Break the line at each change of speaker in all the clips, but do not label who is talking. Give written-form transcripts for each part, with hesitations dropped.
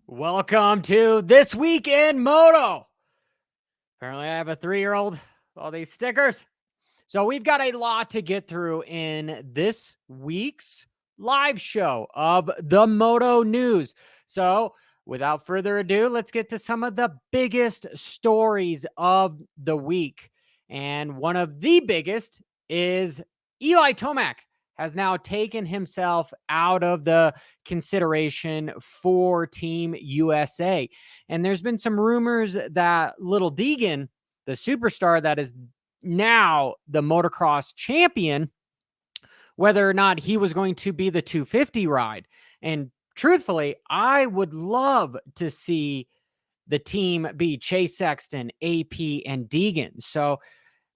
Welcome to This Week in Moto. Apparently, I have a 3-year-old with all these stickers. So we've got a lot to get through in this week's live show of the Moto News. So without further ado, let's get to some of the biggest stories of the week. And one of the biggest is Eli Tomac has now taken himself out of the consideration for Team USA. And there's been some rumors that little Deegan, the superstar that is now the motocross champion, whether or not he was going to be the 250 ride. And truthfully, I would love to see the team be Chase Sexton, AP, and Deegan. So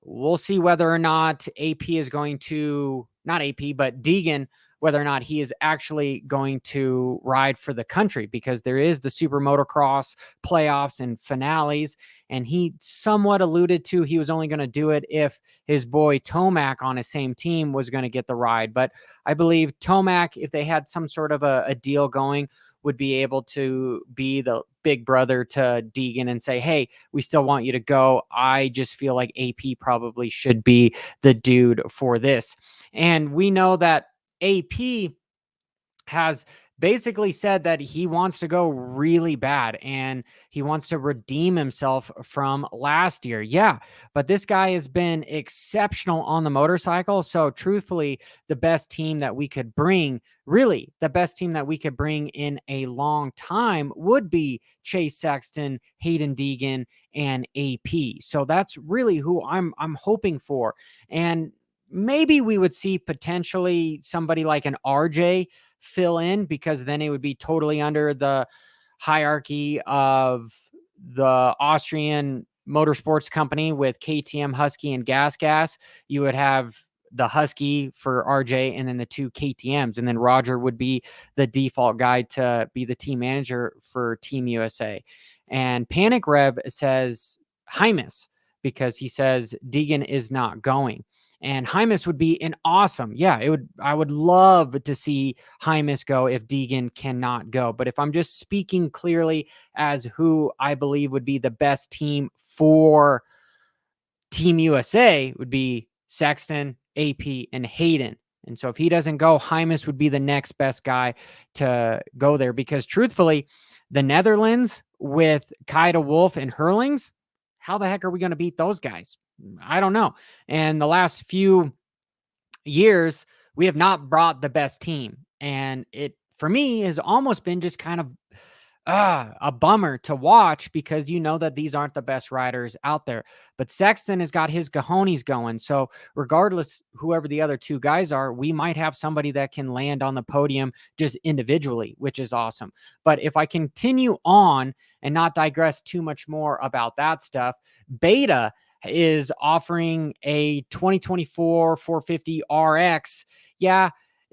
we'll see whether or not AP is going to, not AP, but Deegan, whether or not he is actually going to ride for the country, because there is the Super Motocross playoffs and finales. And he somewhat alluded to he was only going to do it if his boy Tomac on his same team was going to get the ride. But I believe Tomac, if they had some sort of a deal going, would be able to be the big brother to Deegan and say, hey, we still want you to go. I just feel like AP probably should be the dude for this. And we know that AP has basically said that he wants to go really bad and he wants to redeem himself from last year. Yeah, but this guy has been exceptional on the motorcycle. So truthfully, the best team that we could bring, really the best team that we could bring in a long time would be Chase Sexton, Hayden Deegan, and AP. So that's really who I'm hoping for. And maybe we would see potentially somebody like an RJ fill in, because then it would be totally under the hierarchy of the Austrian motorsports company with KTM, Husky, and Gas. You would have the Husky for RJ and then the 2 KTMs. And then Roger would be the default guy to be the team manager for Team USA. And Panic Rev says Hymus, because he says Deegan is not going. And Hymus would be an awesome. Yeah, I would love to see Hymus go if Deegan cannot go. But if I'm just speaking clearly as who I believe would be the best team for Team USA, would be Sexton, AP, and Hayden. And so if he doesn't go, Hymus would be the next best guy to go there, because truthfully, the Netherlands with Kaida Wolf and Hurlings, how the heck are we going to beat those guys? I don't know. And the last few years, we have not brought the best team. And it, for me, has almost been just kind of a bummer to watch, because you know that these aren't the best riders out there. But Sexton has got his cojones going. So regardless, whoever the other 2 guys are, we might have somebody that can land on the podium just individually, which is awesome. But if I continue on and not digress too much more about that stuff, Beta is offering a 2024 450 RX. Yeah,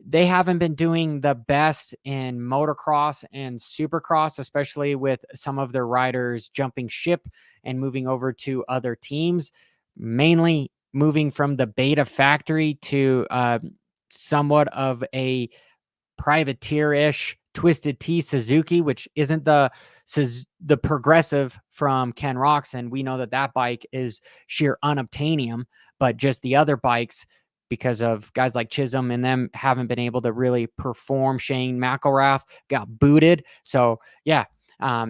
they haven't been doing the best in motocross and supercross, especially with some of their riders jumping ship and moving over to other teams, mainly moving from the Beta factory to somewhat of a privateer-ish Twisted Tea Suzuki, which isn't the progressive from Ken Roczen. We know that bike is sheer unobtainium, but just the other bikes, because of guys like Chisholm and them, haven't been able to really perform. Shane McElrath got booted. So yeah.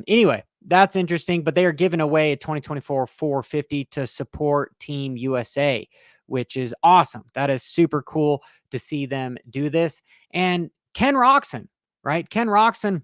Anyway, that's interesting, but they are giving away a 2024 450 to support Team USA, which is awesome. That is super cool to see them do this. And Ken Roczen, right? Ken Roczen,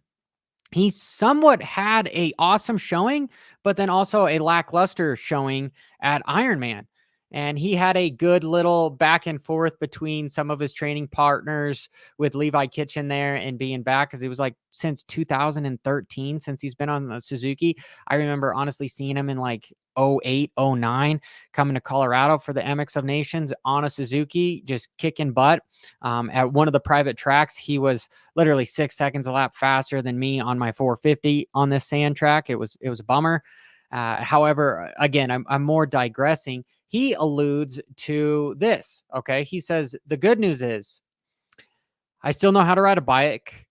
he somewhat had a awesome showing, but then also a lackluster showing at Ironman. And he had a good little back and forth between some of his training partners with Levi Kitchen there and being back, because it was like since 2013 since he's been on the Suzuki. I remember honestly seeing him in like 08, 09 coming to Colorado for the MX of Nations on a Suzuki, just kicking butt. At one of the private tracks, he was literally 6 seconds a lap faster than me on my 450 on this sand track. It was a bummer. However, again, I'm more digressing. He alludes to this. Okay. He says, the good news is I still know how to ride a bike.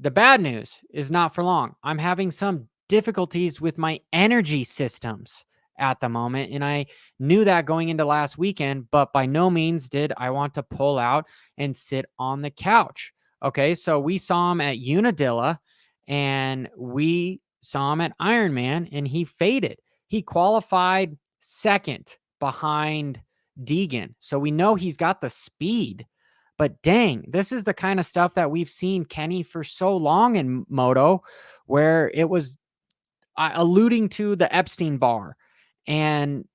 the bad news is not for long. I'm having some difficulties with my energy systems at the moment. And I knew that going into last weekend, but by no means did I want to pull out and sit on the couch. Okay. So we saw him at Unadilla and we saw him at Ironman and he faded. He qualified second behind Deegan. So we know he's got the speed. But dang, this is the kind of stuff that we've seen Kenny for so long in Moto, where it was alluding to the Epstein bar. And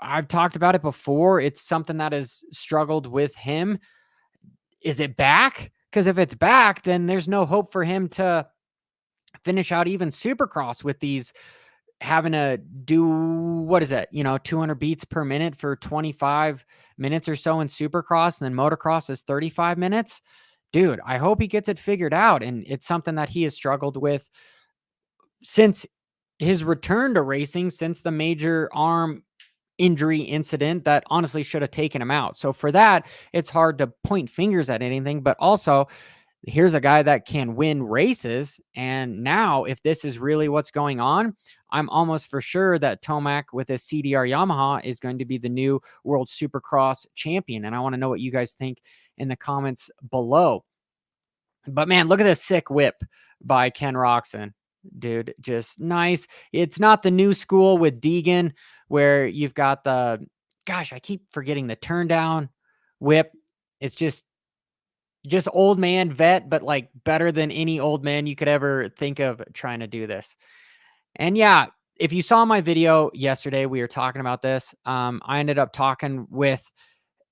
I've talked about it before. It's something that has struggled with him. Is it back? Because if it's back, then there's no hope for him to finish out even Supercross with these having to do, what is it? 200 beats per minute for 25 minutes or so in Supercross, and then motocross is 35 minutes. Dude, I hope he gets it figured out. And it's something that he has struggled with since his return to racing, since the major arm injury incident that honestly should have taken him out. So for that, it's hard to point fingers at anything, but also here's a guy that can win races. And now if this is really what's going on, I'm almost for sure that Tomac with his CDR Yamaha is going to be the new World Supercross champion. And I want to know what you guys think in the comments below. But man, look at this sick whip by Ken Roczen. Dude, just nice. It's not the new school with Deegan where you've got the, gosh, I keep forgetting the turn down whip. It's just old man vet, but like better than any old man you could ever think of trying to do this. And yeah, if you saw my video yesterday, we were talking about this. I ended up talking with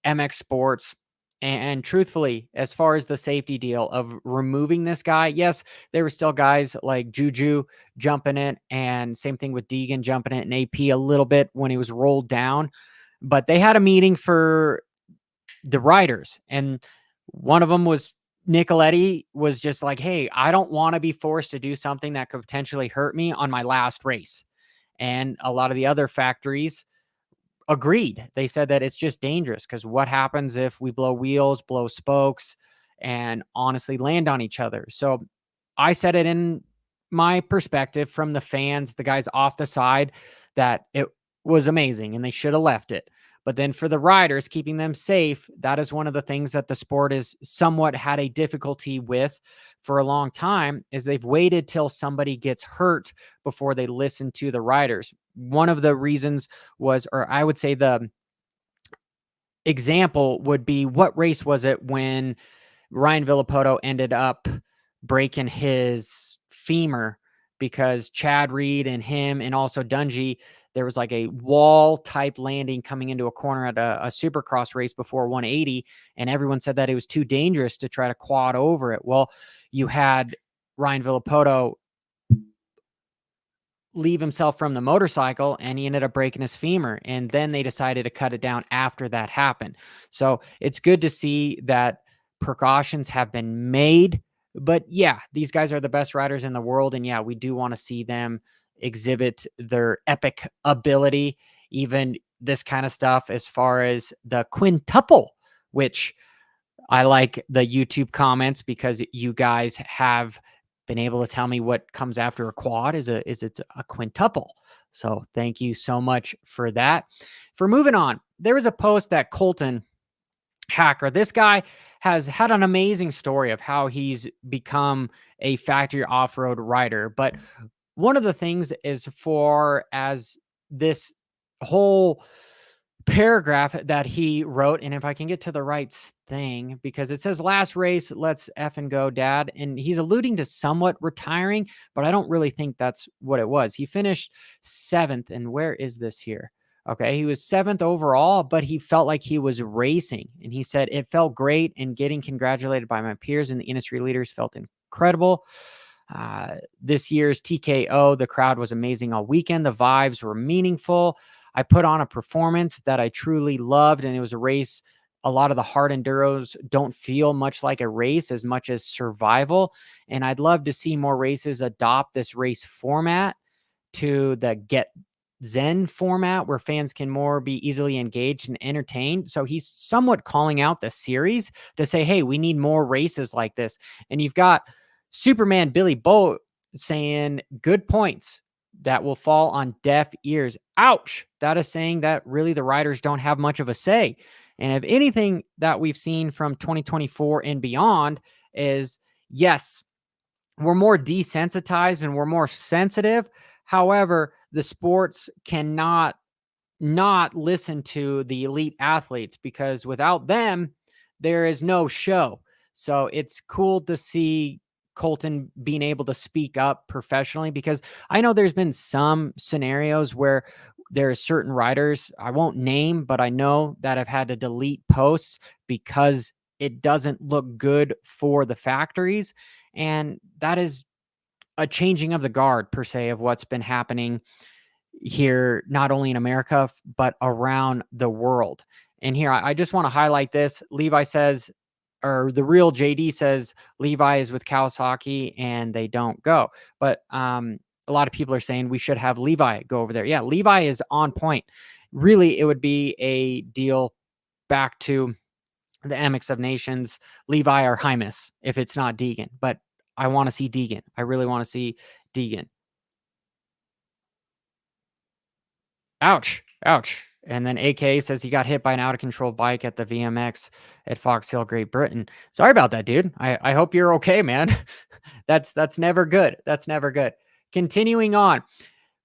MX Sports. And truthfully, as far as the safety deal of removing this guy, yes, there were still guys like Juju jumping it, and same thing with Deegan jumping it, and AP a little bit when he was rolled down. But they had a meeting for the riders, and one of them was Nicoletti was just like, hey, I don't want to be forced to do something that could potentially hurt me on my last race. And a lot of the other factories agreed. They said that it's just dangerous because what happens if we blow wheels, blow spokes, and honestly land on each other? So I said it in my perspective from the fans, the guys off the side, that it was amazing and they should have left it. But then for the riders, keeping them safe, that is one of the things that the sport has somewhat had a difficulty with for a long time, is they've waited till somebody gets hurt before they listen to the riders. One of the reasons was, or I would say the example would be, what race was it when Ryan Villapoto ended up breaking his femur because Chad Reed and him and also Dungy, there was like a wall type landing coming into a corner at a Supercross race before 180. And everyone said that it was too dangerous to try to quad over it. Well, you had Ryan Villapoto leave himself from the motorcycle and he ended up breaking his femur. And then they decided to cut it down after that happened. So it's good to see that precautions have been made. But yeah, these guys are the best riders in the world. And yeah, we do want to see them exhibit their epic ability, even this kind of stuff as far as the quintuple, which I like the YouTube comments because you guys have been able to tell me what comes after a quad is it's a quintuple. So thank you so much for that. For moving on, there was a post that Colton Haaker, this guy has had an amazing story of how he's become a factory off-road rider. But one of the things as far as this whole paragraph that he wrote, and if I can get to the right thing, because it says last race, let's effing go, dad. And he's alluding to somewhat retiring, but I don't really think that's what it was. He finished 7th. And where is this here? Okay. He was 7th overall, but he felt like he was racing. And he said, it felt great, and getting congratulated by my peers and the industry leaders felt incredible. This year's TKO, the crowd was amazing all weekend. The vibes were meaningful. I put on a performance that I truly loved, and it was a race. A lot of the hard enduros don't feel much like a race as much as survival. And I'd love to see more races adopt this race format to the Get Zen format where fans can more be easily engaged and entertained. So he's somewhat calling out the series to say, hey, we need more races like this. And you've got Superman Billy Boat saying good points that will fall on deaf ears. Ouch. That is saying that really the riders don't have much of a say. And if anything that we've seen from 2024 and beyond is, yes, we're more desensitized and we're more sensitive. However, the sports cannot not listen to the elite athletes, because without them, there is no show. So it's cool to see Colton being able to speak up professionally, because I know there's been some scenarios where there are certain riders, I won't name, but I know that have had to delete posts because it doesn't look good for the factories. And that is a changing of the guard, per se, of what's been happening here, not only in America, but around the world. And here, I just want to highlight this. Levi says, or the real JD says, Levi is with Kawasaki and they don't go. But a lot of people are saying we should have Levi go over there. Yeah, Levi is on point. Really, it would be a deal back to the MX of Nations, Levi or Hymus, if it's not Deegan. But I want to see Deegan. I really want to see Deegan. Ouch. Ouch. And then AK says he got hit by an out of control bike at the VMX at Fox Hill, Great Britain. Sorry about that, dude. I hope you're okay, man. That's never good. That's never good. Continuing on.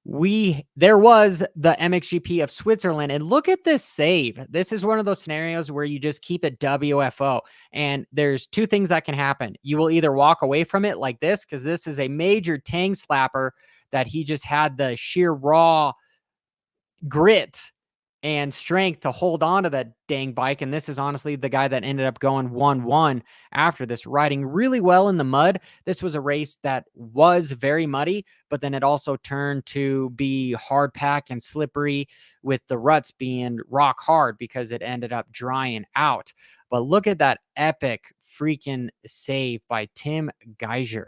There was the MXGP of Switzerland, and look at this save. This is one of those scenarios where you just keep it WFO, and there's two things that can happen. You will either walk away from it like this, because this is a major tang slapper that he just had the sheer raw grit and strength to hold on to that dang bike. And this is honestly the guy that ended up going 1-1 after this, riding really well in the mud. This was a race that was very muddy, but then it also turned to be hard pack and slippery, with the ruts being rock hard because it ended up drying out. But look at that epic freaking save by Tim Gajser.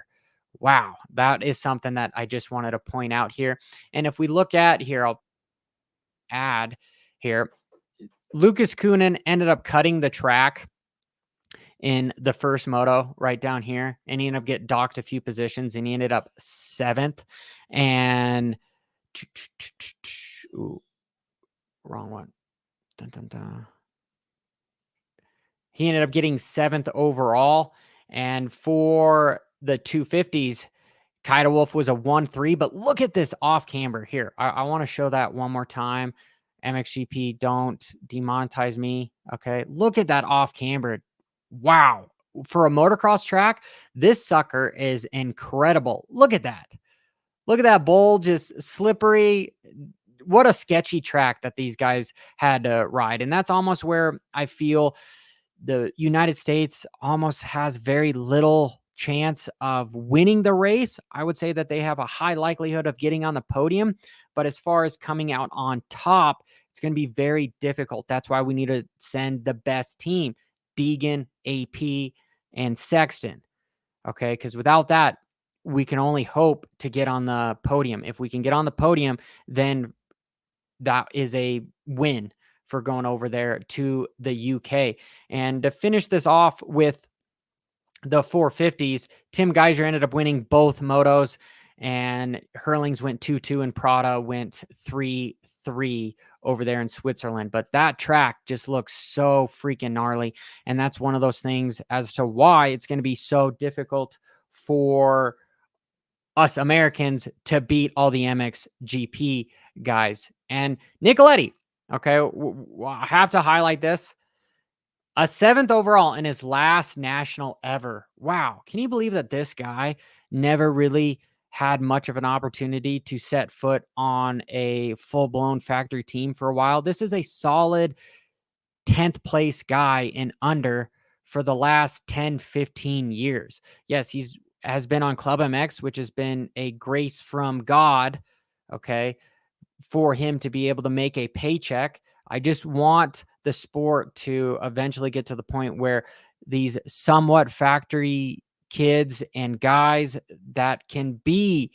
Wow, that is something that I just wanted to point out here. And if we look at here, I'll add here, Lucas Kunin ended up cutting the track in the first moto right down here, and he ended up getting docked a few positions, and he ended up 7th. And ooh, wrong one. Dun, dun, dun. He ended up getting 7th overall. And for the 250s, Kaida Wolf was a 1-3, but look at this off camber here. I want to show that one more time. MXGP, don't demonetize me. Okay. Look at that off camber. Wow. For a motocross track, this sucker is incredible. Look at that. Look at that bowl, just slippery. What a sketchy track that these guys had to ride. And that's almost where I feel the United States almost has very little chance of winning the race. I would say that they have a high likelihood of getting on the podium, but as far as coming out on top, it's going to be very difficult. That's why we need to send the best team, Deegan, AP, and Sexton. Okay, because without that, we can only hope to get on the podium. If we can get on the podium, then that is a win for going over there to the UK. And to finish this off with the 450s, Tim Gajser ended up winning both motos, and Hurlings went 2-2 and Prada went 3-3 over there in Switzerland. But that track just looks so freaking gnarly. And that's one of those things as to why it's going to be so difficult for us Americans to beat all the MXGP guys. And Nicoletti, okay, I have to highlight this. A 7th overall in his last national ever. Wow. Can you believe that this guy never really had much of an opportunity to set foot on a full-blown factory team for a while? This is a solid 10th place guy in under for the last 10, 15 years. Yes, has been on Club MX, which has been a grace from God, okay, for him to be able to make a paycheck. I just want the sport to eventually get to the point where these somewhat factory kids and guys that can be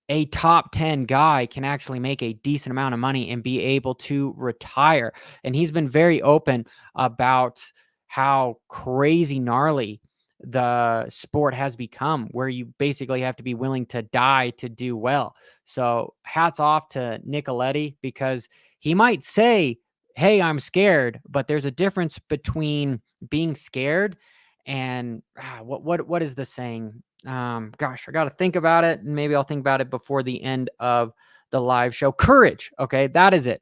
a top 10 guy can actually make a decent amount of money and be able to retire. And he's been very open about how crazy gnarly the sport has become, where you basically have to be willing to die to do well. So hats off to Nicoletti, because he might say, hey, I'm scared, but there's a difference between being scared and what is the saying? Gosh, I got to think about it, and maybe I'll think about it before the end of the live show. Courage. Okay, that is it.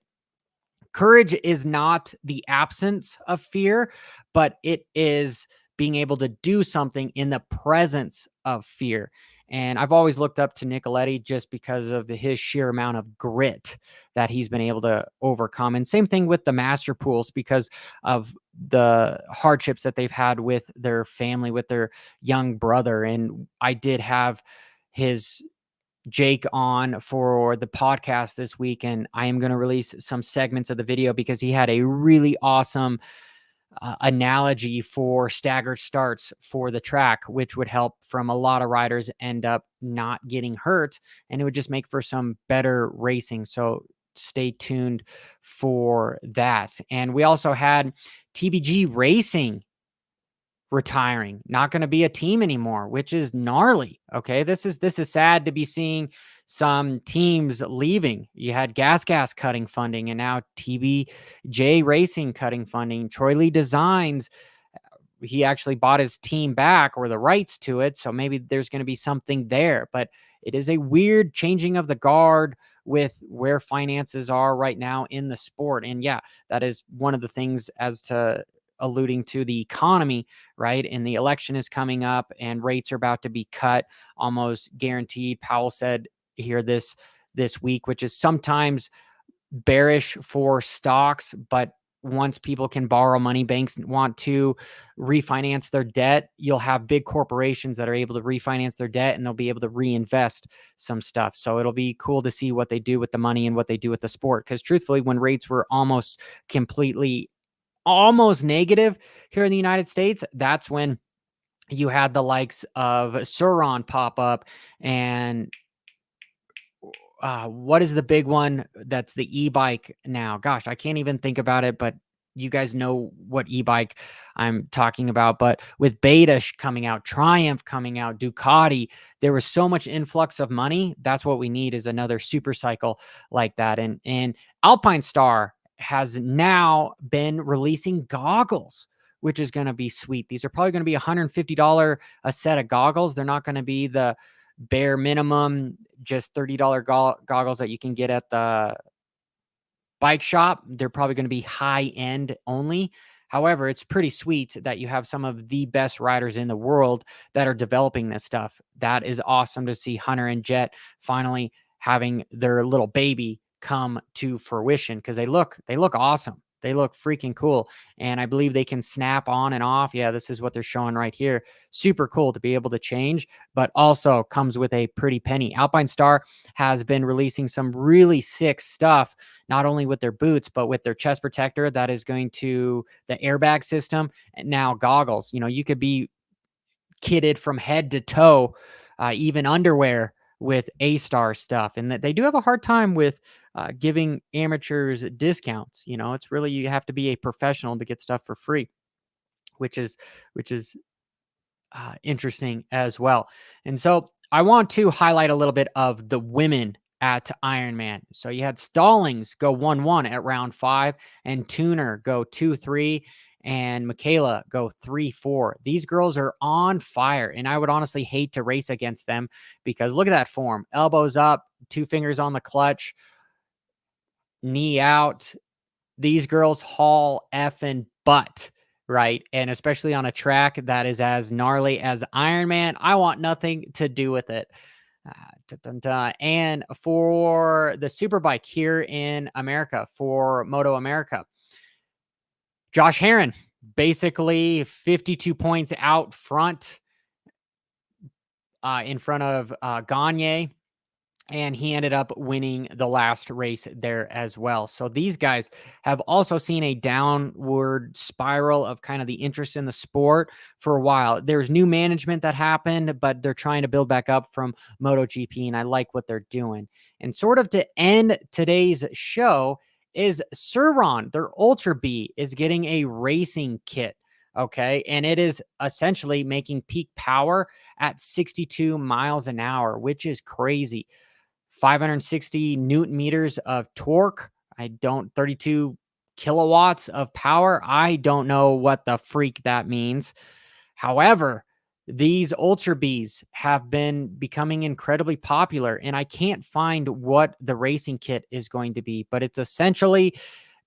Courage is not the absence of fear, but it is being able to do something in the presence of fear. And I've always looked up to Nicoletti just because of his sheer amount of grit that he's been able to overcome. And same thing with the master pools, because of the hardships that they've had with their family, with their young brother. And I did have his Jake on for the podcast this week, and I am going to release some segments of the video because he had a really awesome analogy for staggered starts for the track, which would help from a lot of riders end up not getting hurt, and it would just make for some better racing. So stay tuned for that. And we also had TBG Racing retiring, not going to be a team anymore, which is gnarly. Okay, this is sad to be seeing some teams leaving. You had Gas cutting funding, and now TBJ Racing cutting funding. Troy Lee Designs, he actually bought his team back, or the rights to it, so maybe there's going to be something there. But it is a weird changing of the guard with where finances are right now in the sport. And yeah, that is one of the things, as to alluding to the economy, right? And the election is coming up, and rates are about to be cut almost guaranteed. Powell said here this week, which is sometimes bearish for stocks, but once people can borrow money, banks want to refinance their debt, you'll have big corporations that are able to refinance their debt, and they'll be able to reinvest some stuff. So it'll be cool to see what they do with the money and what they do with the sport. Because truthfully, when rates were almost negative here in the United States, that's when you had the likes of Surron pop up. And what is the big one that's the e-bike now? Gosh, I can't even think about it, but you guys know what e-bike I'm talking about. But with Beta coming out, Triumph coming out, Ducati, there was so much influx of money. That's what we need, is another super cycle like that. And Alpine Star has now been releasing goggles, which is going to be sweet. These are probably going to be $150 a set of goggles. They're not going to be the bare minimum, just $30 goggles that you can get at the bike shop. They're probably going to be high end only. However, it's pretty sweet that you have some of the best riders in the world that are developing this stuff. That is awesome to see Hunter and Jet finally having their little baby come to fruition, because they look awesome. They look freaking cool. And I believe they can snap on and off. Yeah, this is what they're showing right here. Super cool to be able to change, but also comes with a pretty penny. Alpine Star has been releasing some really sick stuff, not only with their boots, but with their chest protector that is going to the airbag system, and now goggles. You know, you could be kitted from head to toe, even underwear, with A-Star stuff. And that they do have a hard time with giving amateurs discounts. You know, it's really, you have to be a professional to get stuff for free, which is interesting as well. And so I want to highlight a little bit of the women at Ironman. So you had Stallings go 1-1 at round 5, and Tuner go 2-3, and Michaela go 3-4. These girls are on fire, and I would honestly hate to race against them, because look at that form. Elbows up, 2 fingers on the clutch, knee out. These girls haul effing butt, right? And especially on a track that is as gnarly as Ironman, I want nothing to do with it. And for the Superbike here in America, for Moto America, Josh Herron, basically 52 points out front, in front of Gagne. And he ended up winning the last race there as well. So these guys have also seen a downward spiral of kind of the interest in the sport for a while. There's new management that happened, but they're trying to build back up from MotoGP, and I like what they're doing. And sort of to end today's show is Surron, their Ultra B, is getting a racing kit. Okay. And it is essentially making peak power at 62 miles an hour, which is crazy. 560 Newton meters of torque. 32 kilowatts of power. I don't know what the freak that means. However, these Ultra Bees have been becoming incredibly popular, and I can't find what the racing kit is going to be, but it's essentially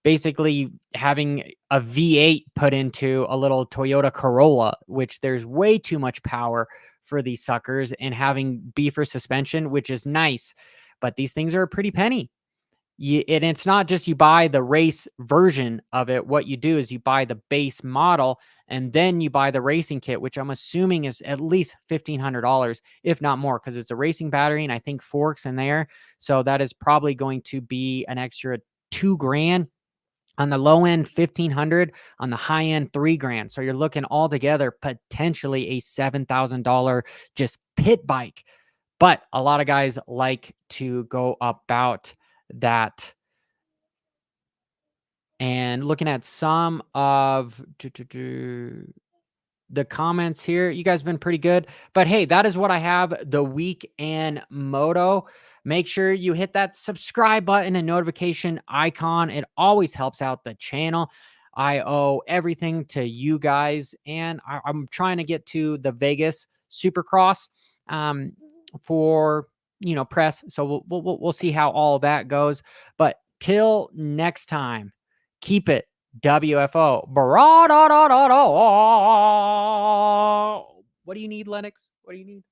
basically having a V8 put into a little Toyota Corolla, which there's way too much power for these suckers, and having beefer suspension, which is nice, but these things are a pretty penny. And it's not just you buy the race version of it. What you do is you buy the base model and then you buy the racing kit, which I'm assuming is at least $1,500, if not more, because it's a racing battery and I think forks in there. So that is probably going to be an extra $2,000. On the low end, 1,500. On the high end, $3,000. So you're looking all together potentially a $7,000 just pit bike. But a lot of guys like to go about that. And looking at some of the comments here, you guys have been pretty good. But hey, that is what I have the week in moto. Make sure you hit that subscribe button and notification icon. It always helps out the channel. I owe everything to you guys, and I'm trying to get to the Vegas Supercross for press. So we'll see how all that goes. But till next time, keep it WFO. What do you need, Lennox? What do you need?